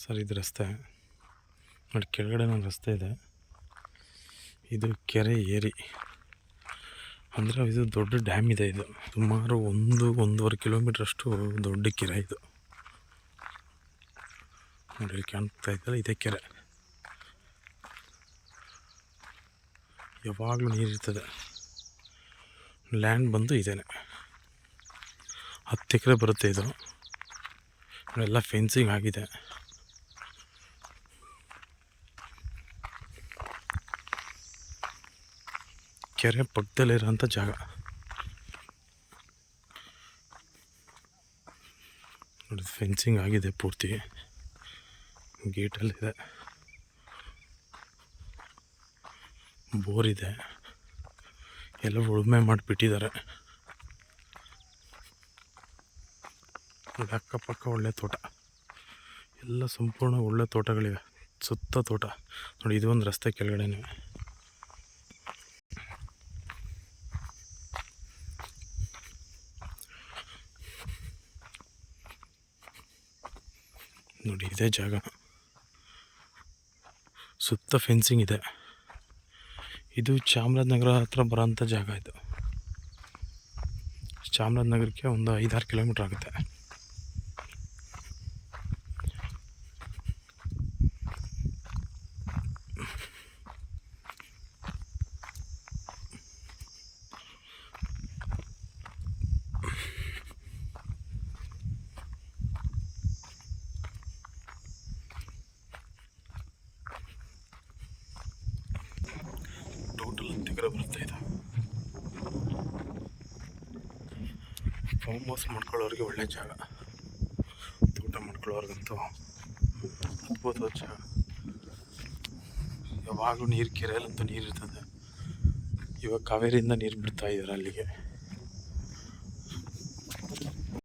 Sir ಇದು ರಸ್ತೆ ನೋಡಿ, ಕೆಳಗಡೆ ಒಂದು ರಸ್ತೆ ಇದೆ. ಇದು ಕೆರೆ ಏರಿ ಅಂದರೆ ಇದು ದೊಡ್ಡ ಡ್ಯಾಮ್ ಇದೆ. ಇದು ಸುಮಾರು 1-1.5 ಕಿಲೋಮೀಟ್ರಷ್ಟು ದೊಡ್ಡ ಕೆರೆ ಇದು. ನೋಡಿ ಕಾಣ್ತಾ ಇದ್ದಲ್ಲ, ಇದೇ ಕೆರೆ. ಯಾವಾಗಲೂ ನೀರಿರ್ತದೆ. ಲ್ಯಾಂಡ್ ಬಂದು ಇದೇನೆ, 10 ಎಕರೆ ಬರುತ್ತೆ. ಇದು ಎಲ್ಲ ಫೆನ್ಸಿಂಗ್ ಆಗಿದೆ. ಕೆರೆ ಪಕ್ಕದಲ್ಲಿರೋಂಥ ಜಾಗ. ನೋಡಿ ಫೆನ್ಸಿಂಗ್ ಆಗಿದೆ ಪೂರ್ತಿ, ಗೇಟಲ್ಲಿದೆ, ಬೋರ್ ಇದೆ, ಎಲ್ಲ ಉಳುಮೆ ಮಾಡಿಬಿಟ್ಟಿದ್ದಾರೆ. ನೋಡಿ ಅಕ್ಕಪಕ್ಕ ಒಳ್ಳೆ ತೋಟ, ಎಲ್ಲ ಸಂಪೂರ್ಣ ಒಳ್ಳೆ ತೋಟಗಳಿವೆ, ಸುತ್ತ ತೋಟ. ನೋಡಿ ಇದು ಒಂದು ರಸ್ತೆ ಕೆಳಗಡೆನೇ. ನೋಡಿ ಇದೇ ಜಾಗ, ಸುತ್ತ ಫೆನ್ಸಿಂಗ್ ಇದೆ. ಇದು ಚಾಮರಾಜನಗರ ಹತ್ರ ಬರೋಂಥ ಜಾಗ. ಇದು ಚಾಮರಾಜನಗರಕ್ಕೆ ಒಂದು 5-6 ಕಿಲೋಮೀಟ್ರ್ ಆಗುತ್ತೆ. ಟೋಟಲ್ 10 ಎಕರೆ ಬರುತ್ತೆ. ಇದು ಫಾರ್ಮ್ ಹೌಸ್ ಮಾಡ್ಕೊಳ್ಳೋರಿಗೆ ಒಳ್ಳೆ ಜಾಗ, ತೋಟ ಮಾಡ್ಕೊಳ್ಳೋರ್ಗಂತೂ ಅದ್ಭುತವಾದ ಜಾಗ. ಯಾವಾಗಲೂ ನೀರು, ಕೆರೆಯಲ್ಲಂತೂ ನೀರು ಇರ್ತದೆ. ಇವಾಗ ಕಾವೇರಿಯಿಂದ ನೀರು ಬಿಡ್ತಾ ಇದ್ದಾರೆ ಅಲ್ಲಿಗೆ.